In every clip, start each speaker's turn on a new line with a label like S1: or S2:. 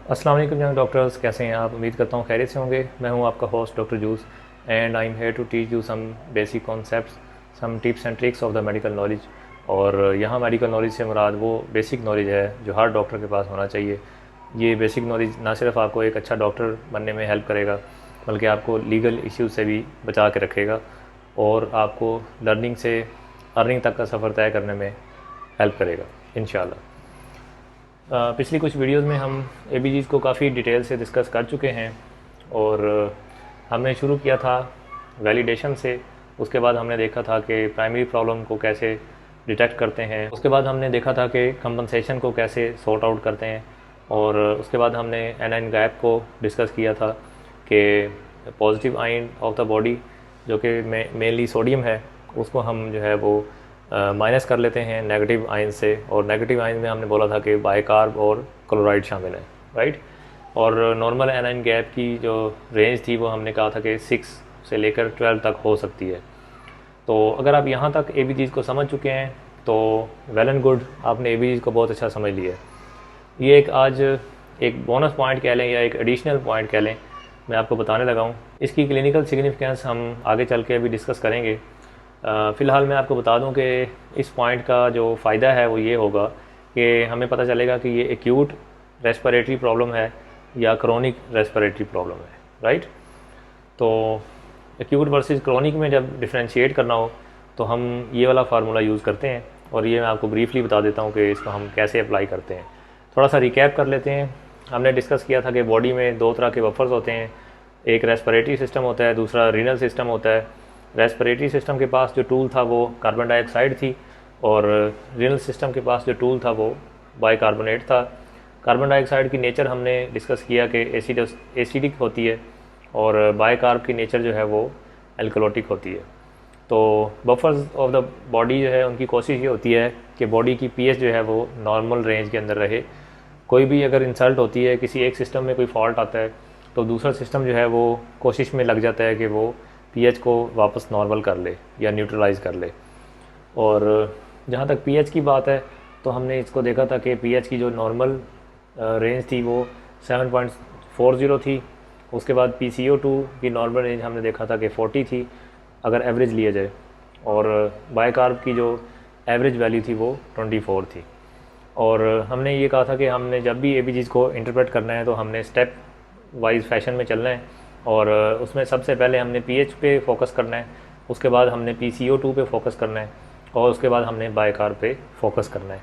S1: अस्सलाम वालेकुम young doctors, कैसे हैं आप? उम्मीद करता हूँ खैरियत से होंगे। मैं हूँ आपका host doctor Juice and I am here to teach you some basic concepts, some tips and tricks of the medical knowledge. और यहाँ मेडिकल नॉलेज से मुराद वो बेसिक नॉलेज है जो हर डॉक्टर के पास होना चाहिए। ये बेसिक नॉलेज ना सिर्फ आपको एक अच्छा डॉक्टर बनने में हेल्प करेगा, बल्कि आपको लीगल इश्यूज से भी बचा के रखेगा और आपको लर्निंग से अर्निंग तक का सफ़र तय करने में हेल्प करेगा इंशाल्लाह। पिछली कुछ वीडियोस में हम एबीजीज़ को काफ़ी डिटेल से डिस्कस कर चुके हैं और हमने शुरू किया था वैलिडेशन से। उसके बाद हमने देखा था कि प्राइमरी प्रॉब्लम को कैसे डिटेक्ट करते हैं। उसके बाद हमने देखा था कि कंपनसेशन को कैसे सॉर्ट आउट करते हैं। और उसके बाद हमने एनाइन गैप को डिस्कस किया था कि positive ion of the body जो कि मेनली सोडियम है, उसको हम जो है वो माइनस कर लेते हैं नेगेटिव आयन से। और नेगेटिव आयन में हमने बोला था कि बाइकार्ब और क्लोराइड शामिल है, राइट। और नॉर्मल एनाइन गैप की जो रेंज थी वो हमने कहा था कि 6 से लेकर 12 तक हो सकती है। तो अगर आप यहाँ तक एबीजीज़ को समझ चुके हैं तो वेल एंड गुड, आपने एबीजीज़ को बहुत अच्छा समझ लिया है। ये एक आज एक बोनस पॉइंट कह लें या एक एडिशनल पॉइंट कह लें, मैं आपको बताने लगा हूँ। इसकी क्लिनिकल सिग्निफिकेंस हम आगे चल के अभी डिस्कस करेंगे। फ़िलहाल मैं आपको बता दूं कि इस पॉइंट का जो फ़ायदा है वो ये होगा कि हमें पता चलेगा कि ये एक्यूट रेस्पिरेटरी प्रॉब्लम है या क्रोनिक रेस्पिरेटरी प्रॉब्लम है, राइट। तो एक्यूट वर्सेस क्रोनिक में जब डिफ्रेंशिएट करना हो तो हम ये वाला फार्मूला यूज़ करते हैं और ये मैं आपको ब्रीफली बता देता हूँ कि इसको हम कैसे अप्लाई करते हैं। थोड़ा सा रिकैप कर लेते हैं। हमने डिस्कस किया था कि बॉडी में दो तरह के बफर्स होते हैं, एक रेस्पिरेटरी सिस्टम होता है, दूसरा रीनल सिस्टम होता है। रेस्पिरेटरी सिस्टम के पास जो टूल था वो कार्बन डाइऑक्साइड थी और रीनल सिस्टम के पास जो टूल था वो बाइकार्बोनेट था। कार्बन डाइऑक्साइड की नेचर हमने डिस्कस किया कि एसिडिक होती है और बाइकार्ब की नेचर जो है वो एल्कलोटिक होती है। तो बफर्स ऑफ द बॉडी जो है उनकी कोशिश ये होती है कि बॉडी की पीएच जो है वो नॉर्मल रेंज के अंदर रहे। कोई भी अगर इंसल्ट होती है, किसी एक सिस्टम में कोई फॉल्ट आता है तो दूसरा सिस्टम जो है वो कोशिश में लग जाता है कि वो पीएच को वापस नॉर्मल कर ले या न्यूट्रलाइज़ कर ले। और जहाँ तक पीएच की बात है तो हमने इसको देखा था कि पीएच की जो नॉर्मल रेंज थी वो 7.40 थी। उसके बाद PCO2 की नॉर्मल रेंज हमने देखा था कि 40 थी अगर एवरेज लिया जाए, और बाइकार्ब की जो एवरेज वैल्यू थी वो 24 थी। और हमने ये कहा था कि हमने जब भी एबीजीज़ को इंटरप्रेट करना है तो हमने स्टेप वाइज फैशन में चलना है और उसमें सबसे पहले हमने पीएच पे फोकस करना है, उसके बाद हमने PCO2 पे फोकस करना है और उसके बाद हमने बाइकार्ब पे फोकस करना है।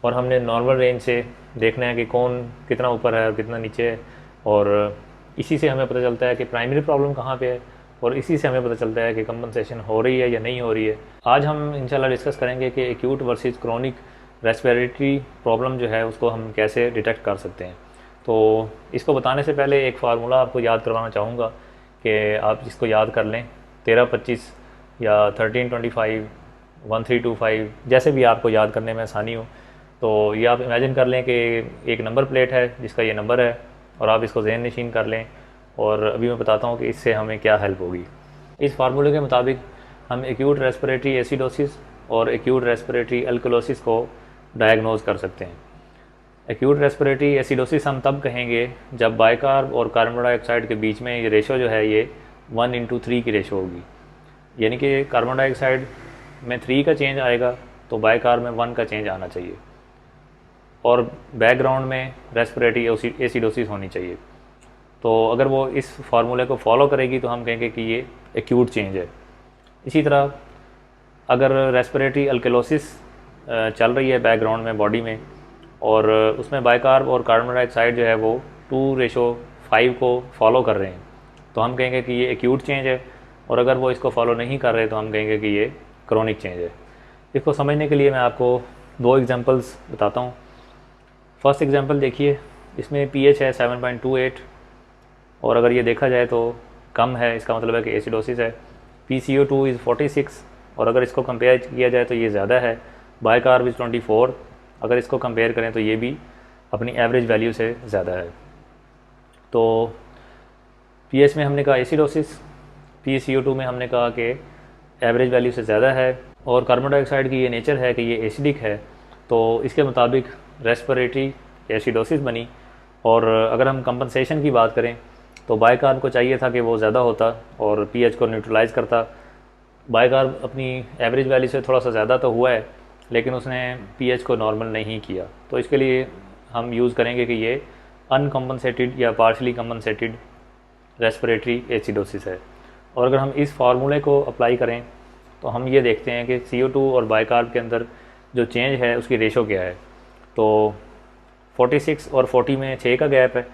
S1: और हमने नॉर्मल रेंज से देखना है कि कौन कितना ऊपर है और कितना नीचे है, और इसी से हमें पता चलता है कि प्राइमरी प्रॉब्लम कहाँ पे है और इसी से हमें पता चलता है कि कंपनसेशन हो रही है या नहीं हो रही है। आज हम इंशाल्लाह डिस्कस करेंगे कि acute versus chronic respiratory problem जो है उसको हम कैसे डिटेक्ट कर सकते हैं। तो इसको बताने से पहले एक फार्मूला आपको याद करवाना चाहूँगा कि आप इसको याद कर लें। 13-25 या 13-25, 13-25, जैसे भी आपको याद करने में आसानी हो। तो ये आप इमेजिन कर लें कि एक नंबर प्लेट है जिसका ये नंबर है और आप इसको ज़हन नशीन कर लें। और अभी मैं बताता हूँ कि इससे हमें क्या हेल्प होगी। इस फार्मूले के मुताबिक हम एक्यूट रेस्पिरेटरी एसिडोसिस और एक्यूट रेस्पिरेटरी अल्कलोसिस को डायग्नोज कर सकते हैं। एक्यूट रेस्पिरेटरी एसिडोसिस हम तब कहेंगे जब बाइकार्ब और कार्बन डाइऑक्साइड के बीच में ये रेशो जो है ये 1:3 की रेशो होगी, यानी कि कार्बन डाइऑक्साइड में 3 का चेंज आएगा तो बाइकार्ब में 1 का चेंज आना चाहिए और बैकग्राउंड में रेस्पिरेटरी एसिडोसिस होनी चाहिए। तो अगर वो इस फार्मूले को फॉलो करेगी तो हम कहेंगे कि ये एक्यूट चेंज है। इसी तरह अगर रेस्पिरेटरी अल्कलोसिस चल रही है बैकग्राउंड में बॉडी में और उसमें बाइकार्ब और कार्बन डाइऑक्साइड जो है वो 2:5 को फॉलो कर रहे हैं तो हम कहेंगे कि ये एक्यूट चेंज है। और अगर वो इसको फॉलो नहीं कर रहे तो हम कहेंगे कि ये क्रोनिक चेंज है। इसको समझने के लिए मैं आपको 2 एग्जांपल्स बताता हूँ। फर्स्ट एग्जांपल देखिए, इसमें पीएच है 7.28 और अगर ये देखा जाए तो कम है, इसका मतलब है कि एसिडोसिस है। PCO2 इज़ 46 और अगर इसको कंपेयर किया जाए तो ये ज़्यादा है। बाइकार्ब इज़ 24, अगर इसको कंपेयर करें तो ये भी अपनी एवरेज वैल्यू से ज़्यादा है। तो पीएच में हमने कहा एसिडोसिस, PCO2 में हमने कहा कि एवरेज वैल्यू से ज़्यादा है और कार्बन डाइऑक्साइड की ये नेचर है कि ये एसिडिक है। तो इसके मुताबिक रेस्पिरेटरी एसिडोसिस बनी और अगर हम कंपनसेशन की बात करें तो बाइकार्ब को चाहिए था कि वो ज़्यादा होता और पीएच को न्यूट्रलाइज़ करता। बाइकार्ब अपनी एवरेज वैल्यू से थोड़ा सा ज़्यादा तो हुआ है, लेकिन उसने पीएच को नॉर्मल नहीं किया। तो इसके लिए हम यूज़ करेंगे कि ये अनकम्पनसेटेड या पार्शली कंपनसेटेड रेस्पिरेटरी एसिडोसिस है। और अगर हम इस फार्मूले को अप्लाई करें तो हम ये देखते हैं कि CO2 और बाइकार्ब के अंदर जो चेंज है उसकी रेशो क्या है। तो 46 और 40 में 6 का गैप है,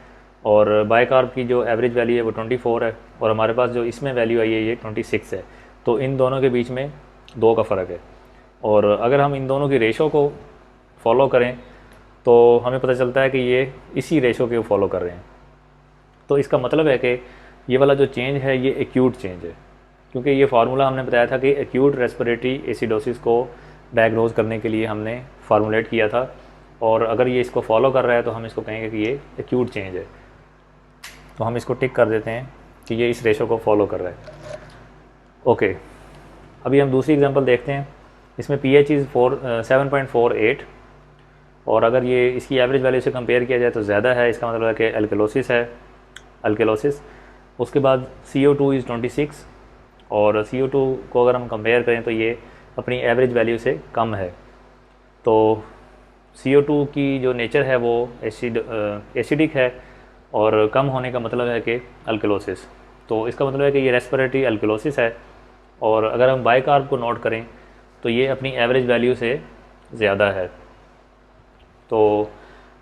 S1: और बाइकार्ब की जो एवरेज वैल्यू है वो 24 है, और हमारे पास जो इसमें वैल्यू आई है ये 26 है। तो इन दोनों के बीच में 2 का फ़र्क है। और अगर हम इन दोनों की रेशो को फॉलो करें तो हमें पता चलता है कि ये इसी रेशो के फॉलो कर रहे हैं। तो इसका मतलब है कि ये वाला जो चेंज है ये एक्यूट चेंज है, क्योंकि ये फार्मूला हमने बताया था कि एक्यूट रेस्पिरेटरी एसिडोसिस को डायग्नोज करने के लिए हमने फार्मूलेट किया था। और अगर ये इसको फॉलो कर रहा है तो हम इसको कहेंगे कि ये एक्यूट चेंज है। तो हम इसको टिक कर देते हैं कि ये इस रेशो को फॉलो कर रहा है। ओके, अभी हम दूसरी एग्जांपल देखते हैं। इसमें pH इज़ 7.48, और अगर ये इसकी एवरेज वैल्यू से कंपेयर किया जाए तो ज़्यादा है, इसका मतलब है कि अल्कलोसिस है, अल्कलोसिस। उसके बाद CO2 इज़ 26, और CO2 को अगर हम कंपेयर करें तो ये अपनी एवरेज वैल्यू से कम है। तो CO2 की जो नेचर है वो एसिडिक है, और कम होने का मतलब है कि अल्कलोसिस। तो इसका मतलब है कि ये रेस्पिरेटरी अल्कलोसिस है। और अगर हम बाइकार्ब को नोट करें तो ये अपनी एवरेज वैल्यू से ज़्यादा है। तो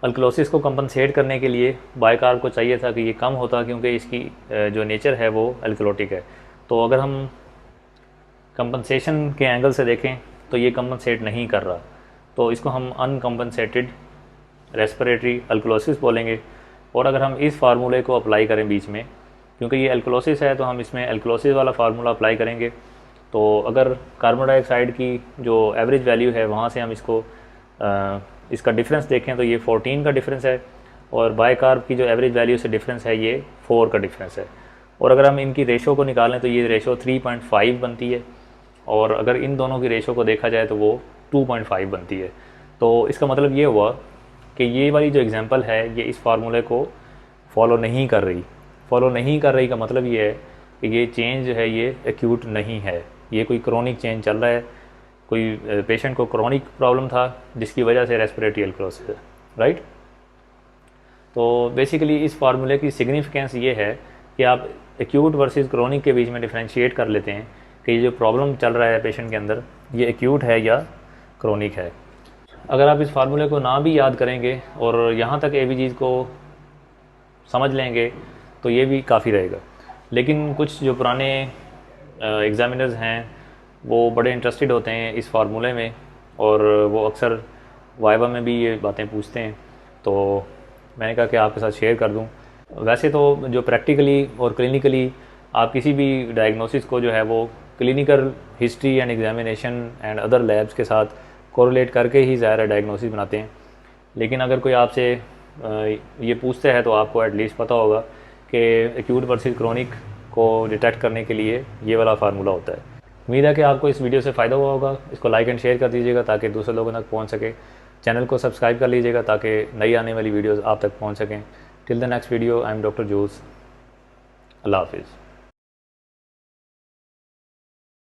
S1: अल्कलोसिस को कंपनसेट करने के लिए बाइकार्ब को चाहिए था कि ये कम होता, क्योंकि इसकी जो नेचर है वो अल्कलोटिक है। तो अगर हम कंपनसेशन के एंगल से देखें तो ये कंपनसेट नहीं कर रहा, तो इसको हम अनकम्पनसेटेड रेस्पिरेटरी अल्कलोसिस बोलेंगे। और अगर हम इस फार्मूले को अप्लाई करें बीच में, क्योंकि ये अल्कलोसिस है तो हम इसमें अल्कलोसिस वाला फार्मूला अप्लाई करेंगे। तो अगर कार्बन डाइऑक्साइड की जो एवरेज वैल्यू है वहाँ से हम इसको इसका डिफरेंस देखें तो ये 14 का डिफरेंस है, और बाइकार्ब की जो एवरेज वैल्यू से डिफरेंस है ये 4 का डिफरेंस है। और अगर हम इनकी रेशो को निकालें तो ये रेशो 3.5 बनती है, और अगर इन दोनों की रेशो को देखा जाए तो वो 2.5 बनती है। तो इसका मतलब ये हुआ कि ये वाली जो एग्जांपल है ये इस फार्मूले को फॉलो नहीं कर रही। फॉलो नहीं कर रही का मतलब ये है कि ये चेंज जो है ये एक्यूट नहीं है, ये कोई क्रोनिक चेंज चल रहा है। कोई पेशेंट को क्रोनिक प्रॉब्लम था जिसकी वजह से रेस्पिरेटरी अल्कलोसिस है, राइट। तो बेसिकली इस फार्मूले की सिग्निफिकेंस ये है कि आप एक्यूट वर्सेस क्रोनिक के बीच में डिफ्रेंशिएट कर लेते हैं कि ये जो प्रॉब्लम चल रहा है पेशेंट के अंदर ये एक्यूट है या क्रोनिक है। अगर आप इस फार्मूले को ना भी याद करेंगे और यहाँ तक ABGs को समझ लेंगे तो ये भी काफ़ी रहेगा। लेकिन कुछ जो पुराने एग्ज़ामिनर्स हैं वो बड़े इंटरेस्टेड होते हैं इस फार्मूले में, और वो अक्सर वाइवा में भी ये बातें पूछते हैं। तो मैंने कहा कि आपके साथ शेयर कर दूं। वैसे तो जो प्रैक्टिकली और क्लिनिकली आप किसी भी डायग्नोसिस को जो है वो clinical history and examination and other labs के साथ कोरिलेट करके ही ज़ाहिर डायग्नोसिस बनाते हैं। लेकिन अगर कोई आपसे ये पूछते हैं तो आपको एटलीस्ट पता होगा कि एक्यूट वर्सेस क्रोनिक को डिटेक्ट करने के लिए ये वाला फार्मूला होता है। उम्मीद है कि आपको इस वीडियो से फ़ायदा हुआ होगा। इसको लाइक एंड शेयर कर दीजिएगा ताकि दूसरे लोगों तक पहुंच सके। चैनल को सब्सक्राइब कर लीजिएगा ताकि नई आने वाली वीडियोस आप तक पहुंच सकें। Till the next video, I am doctor Juice. अल्लाह हाफिज़।